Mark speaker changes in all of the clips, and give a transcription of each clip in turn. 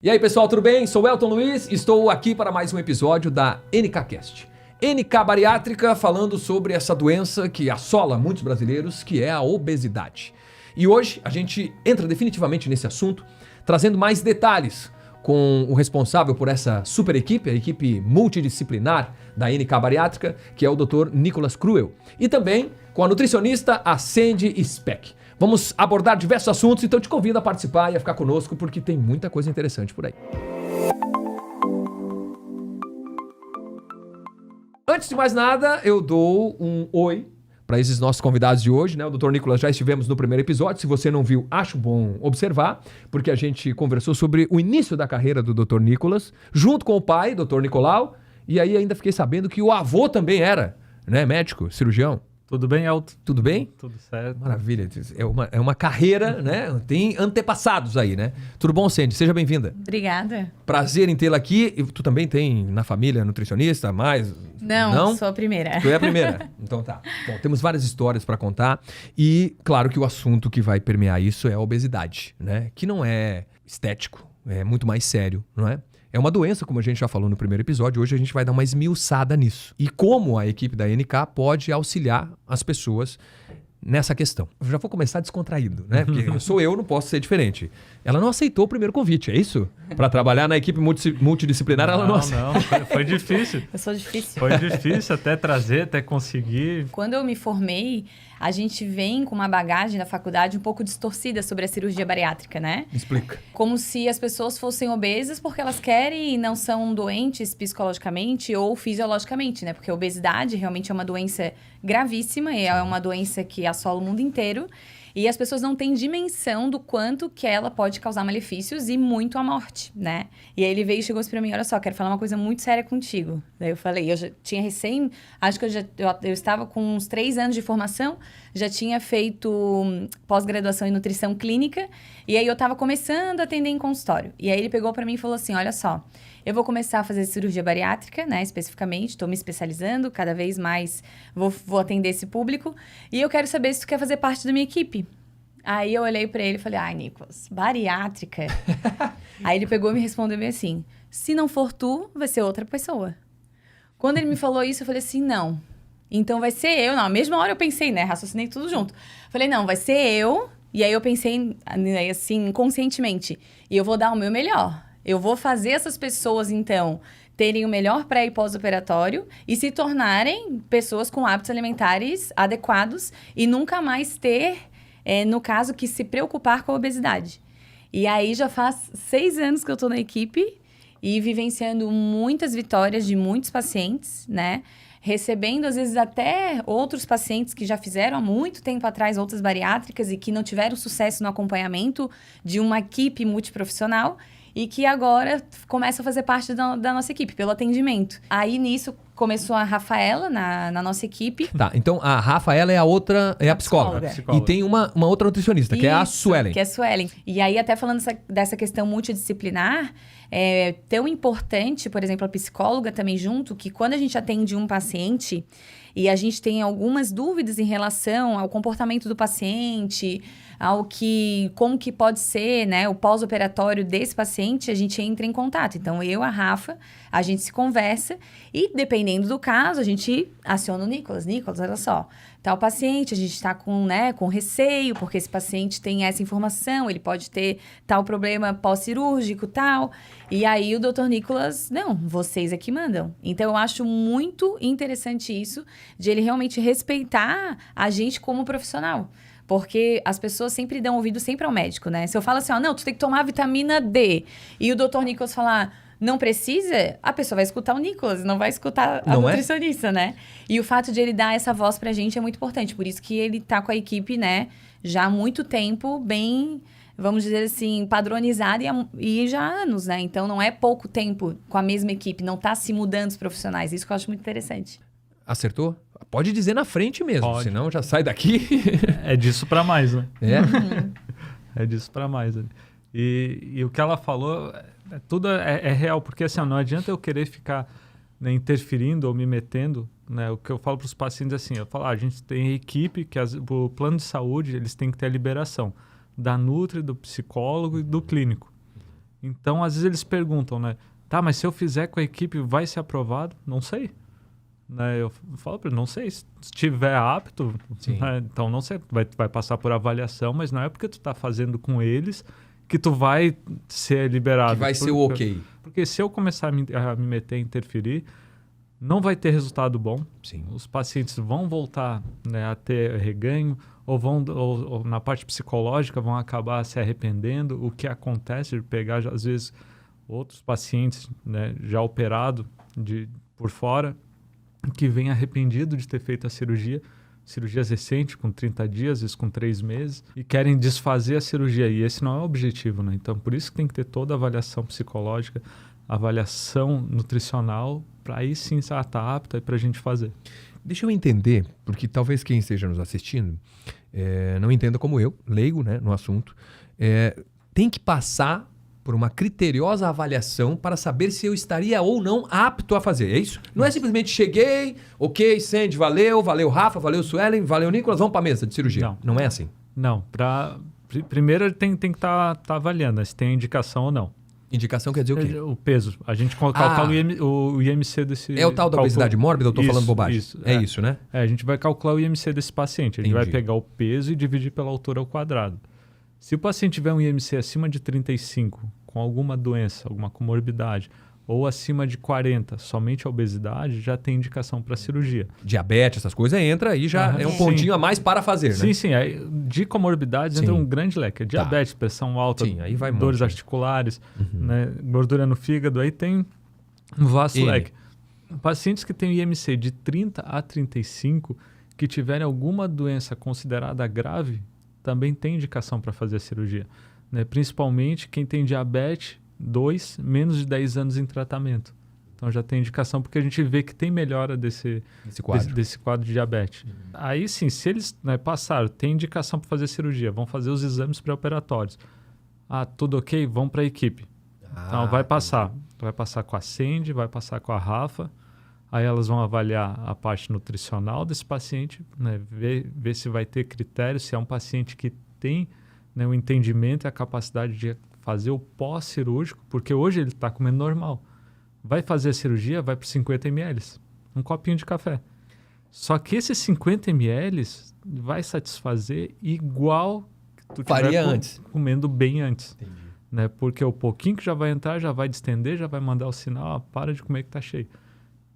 Speaker 1: E aí, pessoal, tudo bem? Sou o Elton Luiz, estou aqui para mais um episódio da NKCast. NK Bariátrica, falando sobre essa doença que assola muitos brasileiros, que é a obesidade. E hoje a gente entra definitivamente nesse assunto, trazendo mais detalhes com o responsável por essa super equipe, a equipe multidisciplinar da NK Bariátrica, que é o Dr. Nicolas Cruel. E também com a nutricionista a Sandy Speck. Vamos abordar diversos assuntos, então te convido a participar e a ficar conosco, porque tem muita coisa interessante por aí. Antes de mais nada, eu dou um oi para esses nossos convidados de hoje, né? O Dr. Nicolas já estivemos no primeiro episódio. Se você não viu, acho bom observar, porque a gente conversou sobre o início da carreira do Dr. Nicolas, junto com o pai, Dr. Nicolau, e aí ainda fiquei sabendo que o avô também era, né? Médico, cirurgião.
Speaker 2: Tudo bem, Elton?
Speaker 1: Tudo bem?
Speaker 2: Tudo certo.
Speaker 1: Maravilha. É uma carreira, né? Tem antepassados aí, né? Tudo bom, Sandy? Seja bem-vinda.
Speaker 3: Obrigada.
Speaker 1: Prazer em tê-la aqui. E tu também tem na família nutricionista, mais?
Speaker 3: Não, sou a primeira.
Speaker 1: Tu é a primeira? Então tá. Bom, temos várias histórias para contar e claro que o assunto que vai permear isso é a obesidade, né? Que não é estético, é muito mais sério, não é? É uma doença, como a gente já falou no primeiro episódio. Hoje a gente vai dar uma esmiuçada nisso. E como a equipe da NK pode auxiliar as pessoas nessa questão. Eu já vou começar descontraído, né? Porque sou eu, não posso ser diferente. Ela não aceitou o primeiro convite, é isso? Para trabalhar na equipe multidisciplinar, ela não aceitou.
Speaker 2: Não, foi difícil.
Speaker 3: Eu sou difícil.
Speaker 2: Foi difícil até trazer, até conseguir.
Speaker 3: Quando eu me formei, a gente vem com uma bagagem da faculdade um pouco distorcida sobre a cirurgia bariátrica, né?
Speaker 1: Me explica.
Speaker 3: Como se as pessoas fossem obesas porque elas querem e não são doentes psicologicamente ou fisiologicamente, né? Porque a obesidade realmente é uma doença gravíssima e é uma doença que assola o mundo inteiro. E as pessoas não têm dimensão do quanto que ela pode causar malefícios e muito a morte, né? E aí ele veio e chegou assim pra mim, olha só, quero falar uma coisa muito séria contigo. Daí eu falei, eu já tinha acho que eu estava com uns 3 anos de formação, já tinha feito pós-graduação em nutrição clínica, e aí eu tava começando a atender em consultório. E aí ele pegou pra mim e falou assim, olha só, eu vou começar a fazer cirurgia bariátrica, né, especificamente, estou me especializando, cada vez mais vou atender esse público, e eu quero saber se tu quer fazer parte da minha equipe. Aí eu olhei pra ele e falei, ai, Nicolas, bariátrica? Aí ele pegou e me respondeu bem assim, se não for tu, vai ser outra pessoa. Quando ele me falou isso, eu falei assim, não, então vai ser eu. Na mesma hora eu pensei, né, raciocinei tudo junto. Falei, não, vai ser eu, e aí eu pensei, assim, inconscientemente, e eu vou dar o meu melhor. Eu vou fazer essas pessoas, então, terem o melhor pré e pós-operatório e se tornarem pessoas com hábitos alimentares adequados e nunca mais ter, no caso, que se preocupar com a obesidade. E aí já faz 6 anos que eu estou na equipe e vivenciando muitas vitórias de muitos pacientes, né? Recebendo, às vezes, até outros pacientes que já fizeram há muito tempo atrás outras bariátricas e que não tiveram sucesso no acompanhamento de uma equipe multiprofissional e que agora começa a fazer parte da nossa equipe, pelo atendimento. Aí, nisso, começou a Rafaela na nossa equipe.
Speaker 1: Tá, então a Rafaela é a outra, é a psicóloga. E tem uma outra nutricionista, que é a Suelen.
Speaker 3: Que é a Suelen. E aí, até falando dessa questão multidisciplinar, é tão importante, por exemplo, a psicóloga também junto, que quando a gente atende um paciente e a gente tem algumas dúvidas em relação ao comportamento do paciente, como que pode ser, né, o pós-operatório desse paciente, a gente entra em contato. Então, a Rafa, a gente se conversa e, dependendo do caso, a gente aciona o Nicolas. Nicolas, olha só, tal paciente, a gente está com receio, porque esse paciente tem essa informação, ele pode ter tal problema pós-cirúrgico, tal. E aí, o Dr. Nicolas, não, vocês é que mandam. Então, eu acho muito interessante isso, de ele realmente respeitar a gente como profissional. Porque as pessoas sempre dão ouvido sempre ao médico, né? Se eu falo assim, não, tu tem que tomar vitamina D, e o Dr. Nicolas falar, não precisa, a pessoa vai escutar o Nicolas, não vai escutar a nutricionista, né? E o fato de ele dar essa voz pra gente é muito importante. Por isso que ele tá com a equipe, né, já há muito tempo, bem, vamos dizer assim, padronizada e já há anos, né? Então, não é pouco tempo com a mesma equipe, não tá se mudando os profissionais. Isso que eu acho muito interessante.
Speaker 1: Acertou? Pode dizer na frente mesmo,
Speaker 2: Pode.
Speaker 1: Senão já sai daqui.
Speaker 2: É disso pra mais, né?
Speaker 1: É?
Speaker 2: Disso pra mais. Né? E o que ela falou, tudo é real, porque assim, não adianta eu querer ficar, né, interferindo ou me metendo, né? O que eu falo para os pacientes assim, eu falo, a gente tem equipe, que o plano de saúde, eles têm que ter a liberação da nutri, do psicólogo e do clínico. Então, às vezes eles perguntam, né? Tá, mas se eu fizer com a equipe, vai ser aprovado? Não sei. Né? Eu falo para ele, não sei. Se estiver apto, né? Então não sei. Vai passar por avaliação, mas não é porque tu está fazendo com eles que tu vai ser liberado.
Speaker 1: Que vai ser o ok.
Speaker 2: Porque se eu começar a me meter, interferir, não vai ter resultado bom.
Speaker 1: Sim.
Speaker 2: Os pacientes vão voltar, né, a ter reganho, ou na parte psicológica vão acabar se arrependendo. O que acontece de pegar, às vezes, outros pacientes, né, já operados por fora, que vem arrependido de ter feito a cirurgias recentes, com 30 dias, às vezes com 3 meses, e querem desfazer a cirurgia. E esse não é o objetivo, né? Então, por isso que tem que ter toda a avaliação psicológica, avaliação nutricional, para aí sim estar apta para a gente fazer.
Speaker 1: Deixa eu entender, porque talvez quem esteja nos assistindo não entenda como eu, leigo, né, no assunto. Tem que passar por uma criteriosa avaliação para saber se eu estaria ou não apto a fazer. É isso? Não é simplesmente cheguei, ok, Sandy, valeu Rafa, valeu Suelen, valeu Nicolas, vamos para a mesa de cirurgia. Não é assim?
Speaker 2: Não. Primeiro tem que estar avaliando se tem indicação ou não.
Speaker 1: Indicação quer dizer o quê?
Speaker 2: O peso. A gente calcula o IMC desse...
Speaker 1: É o tal da obesidade mórbida? Eu estou falando bobagem?
Speaker 2: Isso,
Speaker 1: isso, né?
Speaker 2: A gente vai calcular o IMC desse paciente. A gente vai pegar o peso e dividir pela altura ao quadrado. Se o paciente tiver um IMC acima de 35, com alguma doença, alguma comorbidade, ou acima de 40, somente a obesidade, já tem indicação para cirurgia.
Speaker 1: Diabetes, essas coisas, entra aí já é um pontinho a mais para fazer, né?
Speaker 2: Sim. Aí, de comorbidades entra um grande leque. Diabetes, pressão alta,
Speaker 1: aí vai
Speaker 2: dores articulares, né, gordura no fígado, aí tem um vasto leque. Pacientes que têm IMC de 30 a 35, que tiverem alguma doença considerada grave, também tem indicação para fazer a cirurgia. Né? Principalmente quem tem diabetes 2, menos de 10 anos em tratamento. Então já tem indicação porque a gente vê que tem melhora desse quadro de diabetes. Aí sim, se eles passaram, tem indicação para fazer cirurgia, vão fazer os exames pré-operatórios. Tudo ok? Vão para a equipe. Então vai passar. Vai passar com a Sandy, vai passar com a Rafa. Aí elas vão avaliar a parte nutricional desse paciente, né? Ver se vai ter critério, se é um paciente que tem, né, o entendimento e a capacidade de fazer o pós-cirúrgico, porque hoje ele está comendo normal. Vai fazer a cirurgia, vai para 50 ml, um copinho de café. Só que esses 50 ml vai satisfazer igual que tu
Speaker 1: faria antes,
Speaker 2: comendo bem antes.
Speaker 1: Entendi.
Speaker 2: Né? Porque o pouquinho que já vai entrar, já vai distender, já vai mandar o sinal, para de comer que está cheio.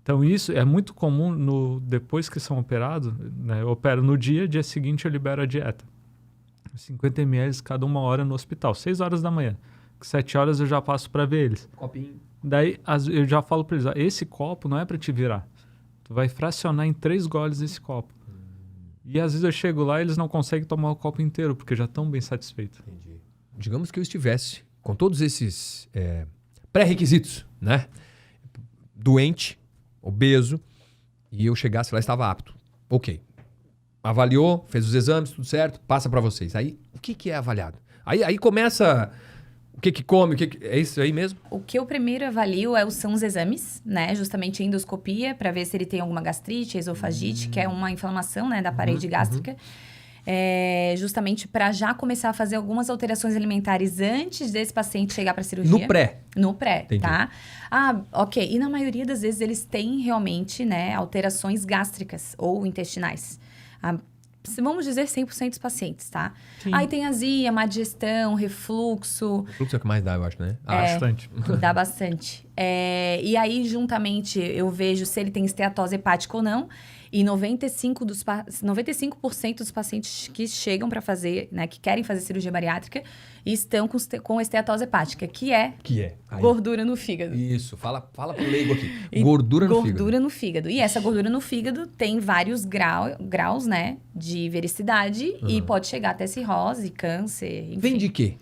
Speaker 2: Então, isso é muito comum depois que são operados, né? Eu opero no dia seguinte eu libero a dieta. 50 ml cada 1 hora no hospital, 6 horas da manhã. 7 horas eu já passo para ver eles.
Speaker 1: Copinho.
Speaker 2: Daí eu já falo para eles, esse copo não é para te virar. Tu vai fracionar em 3 goles esse copo. E às vezes eu chego lá e eles não conseguem tomar o copo inteiro, porque já estão bem satisfeitos.
Speaker 1: Entendi. Digamos que eu estivesse com todos esses pré-requisitos, né? Doente, obeso, e eu chegasse lá e estava apto. Ok. Avaliou, fez os exames, tudo certo, passa para vocês. Aí, o que é avaliado? Aí começa o que come, é isso aí mesmo?
Speaker 3: O que eu primeiro avalio são os exames, né? Justamente a endoscopia, para ver se ele tem alguma gastrite, esofagite, que é uma inflamação, né, da parede gástrica. Justamente para já começar a fazer algumas alterações alimentares antes desse paciente chegar para a cirurgia.
Speaker 1: No pré?
Speaker 3: No pré,
Speaker 1: Entendi.
Speaker 3: Tá? Ok. E na maioria das vezes eles têm realmente, né, alterações gástricas ou intestinais. Vamos dizer 100% dos pacientes, tá?
Speaker 2: Sim.
Speaker 3: Aí tem azia, má digestão, refluxo.
Speaker 1: Refluxo é o que mais dá, eu acho, né?
Speaker 2: Bastante.
Speaker 3: Dá bastante. E aí, juntamente, eu vejo se ele tem esteatose hepática ou não. E 95% dos pacientes que chegam para fazer, né, que querem fazer cirurgia bariátrica, estão com esteatose hepática, que é
Speaker 1: Aí.
Speaker 3: gordura no fígado.
Speaker 1: Isso, fala pro leigo aqui. Gordura no fígado.
Speaker 3: Gordura no fígado. E essa gordura no fígado tem vários graus, né, de vericidade e pode chegar até cirrose, câncer, enfim.
Speaker 1: Vem de quê?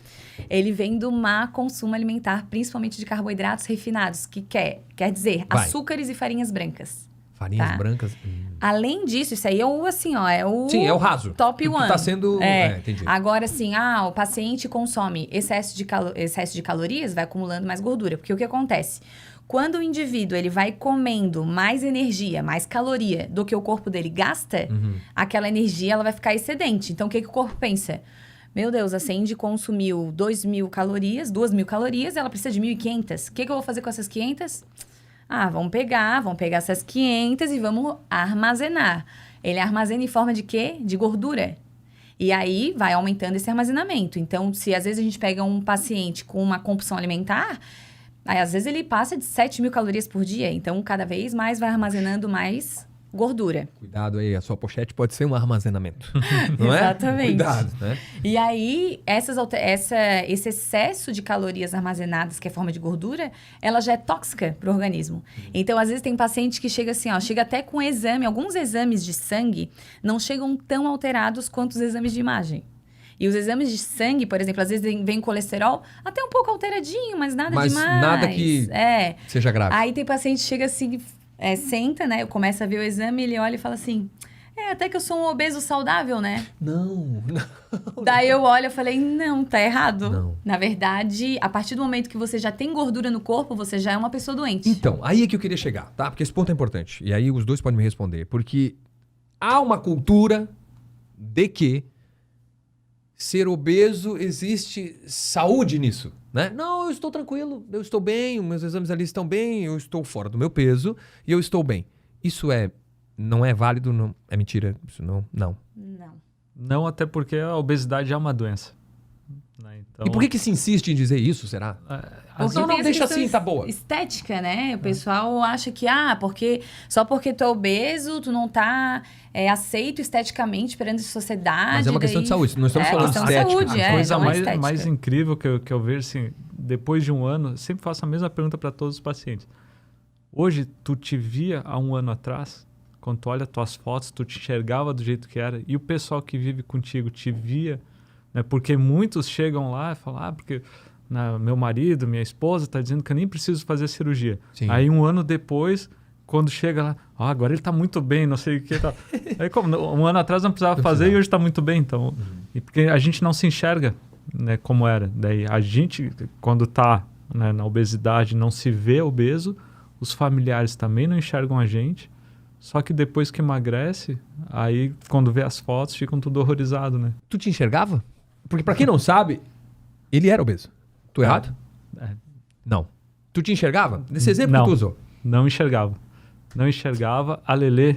Speaker 3: Ele vem do má consumo alimentar, principalmente de carboidratos refinados, que quer dizer açúcares e farinhas brancas.
Speaker 1: Farinhas brancas.
Speaker 3: Além disso, isso aí é o assim, é o...
Speaker 1: Sim, é o raso.
Speaker 3: Top one.
Speaker 1: Tá sendo... entendi.
Speaker 3: Agora, assim, o paciente consome excesso de calorias, vai acumulando mais gordura. Porque o que acontece? Quando o indivíduo ele vai comendo mais energia, mais caloria do que o corpo dele gasta, aquela energia ela vai ficar excedente. Então, o que o corpo pensa? Meu Deus, a Sandy consumiu 2.000 calorias, 2.000 calorias, ela precisa de 1.500. O que eu vou fazer com essas 500? Vamos pegar essas 500 e vamos armazenar. Ele armazena em forma de quê? De gordura. E aí, vai aumentando esse armazenamento. Então, se às vezes a gente pega um paciente com uma compulsão alimentar, aí às vezes ele passa de 7.000 calorias por dia. Então, cada vez mais vai armazenando mais gordura.
Speaker 1: Cuidado aí, a sua pochete pode ser um armazenamento. Não é?
Speaker 3: Exatamente.
Speaker 1: Cuidado, né?
Speaker 3: E aí, esse excesso de calorias armazenadas, que é forma de gordura, ela já é tóxica para o organismo. Então, às vezes, tem paciente que chega assim, chega até com exame, alguns exames de sangue não chegam tão alterados quanto os exames de imagem. E os exames de sangue, por exemplo, às vezes vem colesterol até um pouco alteradinho, mas nada demais.
Speaker 1: Mas nada que seja grave.
Speaker 3: Aí tem paciente que chega assim, senta, né? Começa a ver o exame, ele olha e fala assim... até que eu sou um obeso saudável, né?
Speaker 1: Não.
Speaker 3: Daí eu olho e falei, não, tá errado.
Speaker 1: Não.
Speaker 3: Na verdade, a partir do momento que você já tem gordura no corpo, você já é uma pessoa doente.
Speaker 1: Então, aí é que eu queria chegar, tá? Porque esse ponto é importante. E aí os dois podem me responder. Porque há uma cultura de que ser obeso existe saúde nisso, né? Não, eu estou tranquilo, eu estou bem, meus exames ali estão bem, eu estou fora do meu peso e eu estou bem. Isso não é válido, não é mentira, isso não.
Speaker 2: Não, até porque a obesidade é uma doença. Né? Então,
Speaker 1: E por que se insiste em dizer isso, será?
Speaker 3: Porque
Speaker 1: Não,
Speaker 3: tem
Speaker 1: deixa
Speaker 3: essa
Speaker 1: assim, tá boa.
Speaker 3: Estética, né? O pessoal acha que, só porque tu é obeso, tu não tá aceito esteticamente perante a sociedade.
Speaker 1: Mas é uma questão de saúde, não estamos falando de
Speaker 3: questão
Speaker 1: estética.
Speaker 3: saúde,
Speaker 2: a coisa
Speaker 3: não é estética.
Speaker 2: mais incrível que eu vejo, assim, depois de um ano, eu sempre faço a mesma pergunta para todos os pacientes. Hoje, tu te via há um ano atrás, quando tu olha tuas fotos, tu te enxergava do jeito que era, e o pessoal que vive contigo te via, né? Porque muitos chegam lá e falam, porque meu marido, minha esposa está dizendo que eu nem preciso fazer cirurgia.
Speaker 1: Sim.
Speaker 2: Aí um ano depois, quando chega lá, agora ele está muito bem, não sei o que. Tá. Aí como um ano atrás não precisava fazer e hoje está muito bem. Então, e porque a gente não se enxerga, né, como era. Daí a gente, quando está, né, na obesidade, não se vê obeso, os familiares também não enxergam a gente. Só que depois que emagrece, aí quando vê as fotos, ficam tudo horrorizado, né?
Speaker 1: Tu te enxergava? Porque pra quem não sabe, ele era obeso. Tô errado? Não. Tu te enxergava? Nesse exemplo
Speaker 2: Não.
Speaker 1: que tu usou.
Speaker 2: Não enxergava. Não enxergava. A Lelê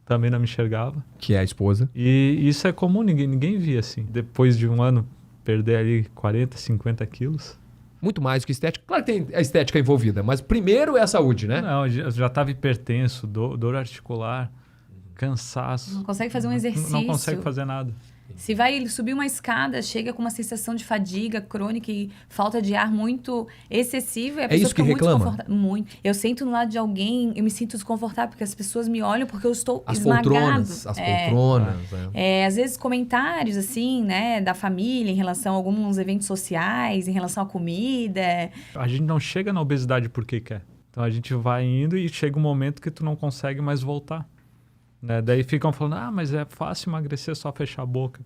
Speaker 2: também não me enxergava.
Speaker 1: Que é a esposa.
Speaker 2: E isso é comum, ninguém via assim. Depois de um ano, perder ali 40, 50 quilos.
Speaker 1: Muito mais do que estética. Claro que tem a estética envolvida, mas primeiro é a saúde, né?
Speaker 2: Não, eu já estava hipertenso, dor articular, cansaço.
Speaker 3: Não consegue fazer um exercício.
Speaker 2: Não consegue fazer nada.
Speaker 3: Se vai subir uma escada, chega com uma sensação de fadiga crônica e falta de ar muito excessiva. E a pessoa
Speaker 1: isso que
Speaker 3: fica muito
Speaker 1: reclama?
Speaker 3: desconfortável. Muito. Eu sento no lado de alguém, eu me sinto desconfortável, porque as pessoas me olham porque eu estou
Speaker 1: As
Speaker 3: esmagado.
Speaker 1: poltronas.
Speaker 3: Às vezes comentários, assim, né, da família em relação a alguns eventos sociais, em relação à comida.
Speaker 2: A gente não chega na obesidade porque quer. Então a gente vai indo e chega um momento que tu não consegue mais voltar. Né? Daí ficam falando, mas é fácil emagrecer, só fechar a boca.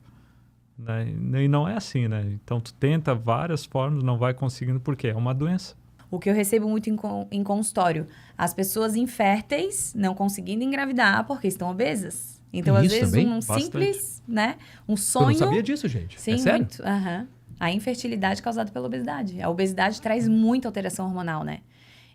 Speaker 2: Né? E não é assim, né? Então tu tenta várias formas, não vai conseguindo, porque é uma doença.
Speaker 3: O que eu recebo muito em consultório, as pessoas inférteis não conseguindo engravidar porque estão obesas. Então, às vezes,
Speaker 1: também?
Speaker 3: um simples, né? Um sonho...
Speaker 1: Eu não sabia disso, gente.
Speaker 3: Sim,
Speaker 1: é sério?
Speaker 3: muito. A infertilidade causada pela obesidade. A obesidade traz muita alteração hormonal, né?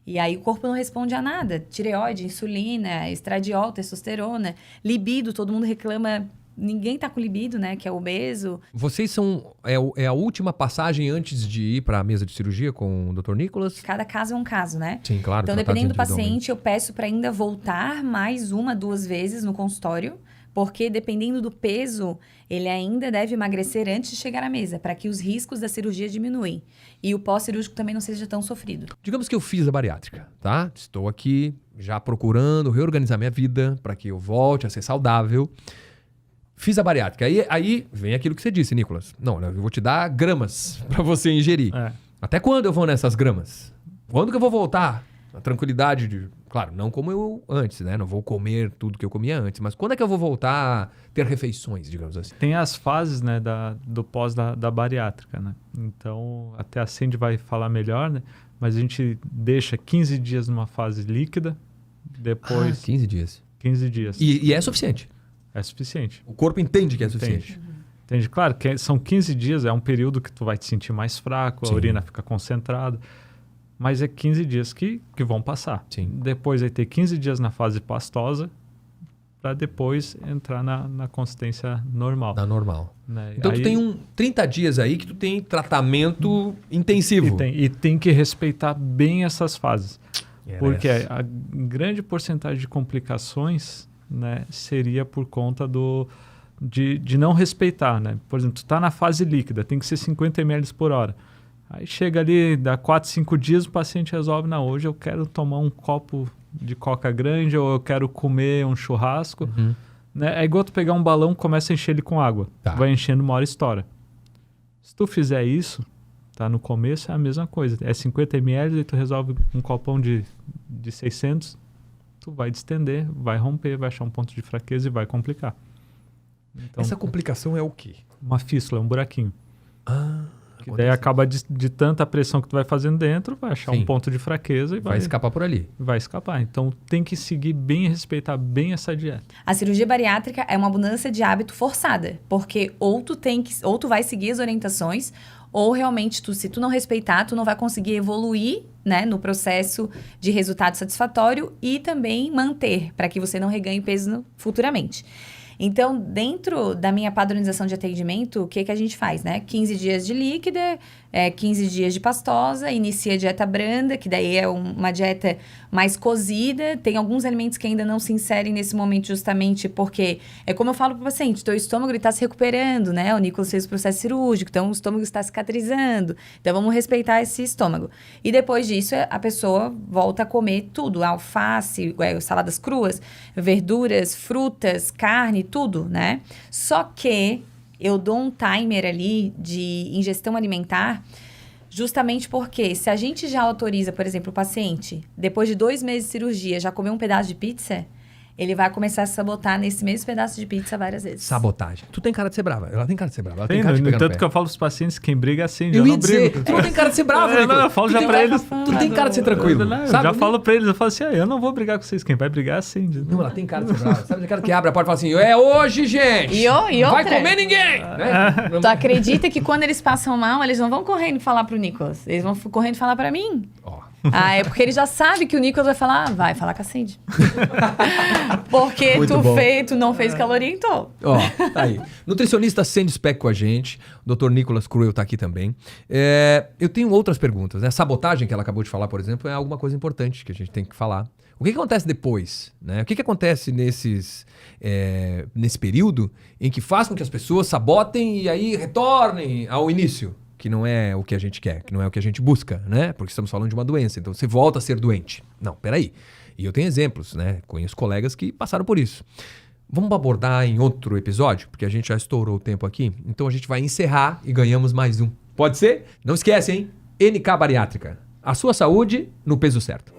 Speaker 3: E aí o corpo não responde a nada. Tireoide, insulina, estradiol, testosterona, libido, todo mundo reclama. Ninguém tá com libido, né? Que é obeso.
Speaker 1: Vocês são... É a última passagem antes de ir para a mesa de cirurgia com o Dr. Nicolas?
Speaker 3: Cada caso é um caso, né?
Speaker 1: Sim, claro.
Speaker 3: Então,
Speaker 1: tratados
Speaker 3: dependendo do
Speaker 1: individualmente.
Speaker 3: paciente, eu peço para ainda voltar mais 1, 2 vezes no consultório. Porque dependendo do peso, ele ainda deve emagrecer antes de chegar à mesa, para que os riscos da cirurgia diminuem. E o pós-cirúrgico também não seja tão sofrido.
Speaker 1: Digamos que eu fiz a bariátrica, tá? Estou aqui já procurando reorganizar minha vida para que eu volte a ser saudável. Fiz a bariátrica. Aí vem aquilo que você disse, Nicolas. Não, eu vou te dar gramas para você ingerir. Até quando eu vou nessas gramas? Quando que eu vou voltar? A tranquilidade de... Claro, não como eu antes, né? Não vou comer tudo que eu comia antes. Mas quando é que eu vou voltar a ter refeições, digamos assim?
Speaker 2: Tem as fases, né, do pós da bariátrica, né? Então, até a Cindy vai falar melhor, né? Mas a gente deixa 15 dias numa fase líquida, depois...
Speaker 1: 15 dias.
Speaker 2: 15 dias.
Speaker 1: E é suficiente?
Speaker 2: É suficiente.
Speaker 1: O corpo entende que é suficiente.
Speaker 2: Entende? Claro que são 15 dias, é um período que tu vai te sentir mais fraco,
Speaker 1: Sim.
Speaker 2: a urina fica concentrada. Mas é 15 dias que vão passar.
Speaker 1: Sim.
Speaker 2: Depois vai ter 15 dias na fase pastosa, para depois entrar na consistência normal.
Speaker 1: Na normal.
Speaker 2: Né?
Speaker 1: Então tu tem 30 dias aí que tu tem tratamento intensivo.
Speaker 2: E tem que respeitar bem essas fases.
Speaker 1: Yes.
Speaker 2: Porque a grande porcentagem de complicações, né, seria por conta de não respeitar. Né? Por exemplo, tu está na fase líquida, tem que ser 50 ml por hora. Aí chega ali, dá 4, 5 dias, o paciente resolve, não, hoje eu quero tomar um copo de coca grande ou eu quero comer um churrasco. Né? É igual tu pegar um balão e começa a encher ele com água.
Speaker 1: Tá.
Speaker 2: Vai enchendo, uma hora estoura. Se tu fizer isso, tá, no começo é a mesma coisa. É 50 ml e tu resolve um copão de 600, tu vai distender, vai romper, vai achar um ponto de fraqueza e vai complicar. Então,
Speaker 1: Essa complicação é o quê?
Speaker 2: uma fístula, um buraquinho. Que daí
Speaker 1: acontece.
Speaker 2: acaba de tanta pressão que tu vai fazendo dentro, vai achar
Speaker 1: Sim.
Speaker 2: um ponto de fraqueza e
Speaker 1: Vai escapar por ali.
Speaker 2: vai escapar. Então tem que seguir bem e respeitar bem essa dieta.
Speaker 3: A cirurgia bariátrica é uma mudança de hábito forçada, porque ou tu vai seguir as orientações, ou realmente se tu não respeitar, tu não vai conseguir evoluir, né, no processo de resultado satisfatório e também manter, para que você não reganhe peso futuramente. Então, dentro da minha padronização de atendimento, o que a gente faz, né? 15 dias de líquida, 15 dias de pastosa, inicia a dieta branda, que daí é uma dieta mais cozida. Tem alguns alimentos que ainda não se inserem nesse momento justamente porque, é como eu falo para o paciente, teu estômago está se recuperando, né? O Nicolas fez o processo cirúrgico, então o estômago está cicatrizando. Então, vamos respeitar esse estômago. E depois disso, a pessoa volta a comer tudo, alface, saladas cruas, verduras, frutas, carne, tudo, né? Só que eu dou um timer ali de ingestão alimentar justamente porque se a gente já autoriza, por exemplo, o paciente, depois de 2 meses de cirurgia, já comer um pedaço de pizza, ele vai começar a sabotar nesse mesmo pedaço de pizza várias vezes.
Speaker 1: Sabotagem. Tu tem cara de ser brava. Ela tem cara de ser brava. Ela tem
Speaker 2: Tem,
Speaker 1: cara de
Speaker 2: no
Speaker 1: pegar no
Speaker 2: entanto
Speaker 1: pé.
Speaker 2: que eu falo pros pacientes, quem briga acende.
Speaker 1: Eu
Speaker 2: Eu
Speaker 1: ia
Speaker 2: não
Speaker 1: dizer,
Speaker 2: brigo.
Speaker 1: tu não tem cara de ser bravo,
Speaker 2: Não,
Speaker 1: Nicolas.
Speaker 2: eu falo
Speaker 1: Tu
Speaker 2: já
Speaker 1: tem
Speaker 2: pra
Speaker 1: cara-
Speaker 2: eles.
Speaker 1: Tu tem cara de ser tranquilo.
Speaker 2: Não, eu
Speaker 1: sabe?
Speaker 2: já falo pra eles, eu falo assim, eu não vou brigar com vocês, quem vai brigar acende.
Speaker 1: Não, ela tem cara de ser brava. Sabe, aquela que abre a porta e fala assim, é hoje, gente.
Speaker 3: E
Speaker 1: Não vai
Speaker 3: outra?
Speaker 1: comer ninguém. Né?
Speaker 3: Tu acredita que quando eles passam mal, eles não vão correndo falar pro Nicolas, eles vão correndo falar pra mim.
Speaker 1: Ó.
Speaker 3: Ah, é porque ele já sabe que o Nicolas vai falar com a Cindy. Porque
Speaker 1: Muito bom.
Speaker 3: tu não fez o que ela orientou.
Speaker 1: Ó, tá aí. Nutricionista Sandy Speck com a gente. O Dr. Nicolas Cruel tá aqui também. Eu tenho outras perguntas, né? Sabotagem, que ela acabou de falar, por exemplo, é alguma coisa importante que a gente tem que falar. O que acontece depois, né? O que acontece nesse período em que faz com que as pessoas sabotem e aí retornem ao início? Que não é o que a gente quer, que não é o que a gente busca, né? Porque estamos falando de uma doença, então você volta a ser doente. Não, peraí. E eu tenho exemplos, né? Conheço colegas que passaram por isso. Vamos abordar em outro episódio, porque a gente já estourou o tempo aqui. Então a gente vai encerrar e ganhamos mais um. Pode ser? Não esquece, hein? NK Bariátrica. A sua saúde no peso certo.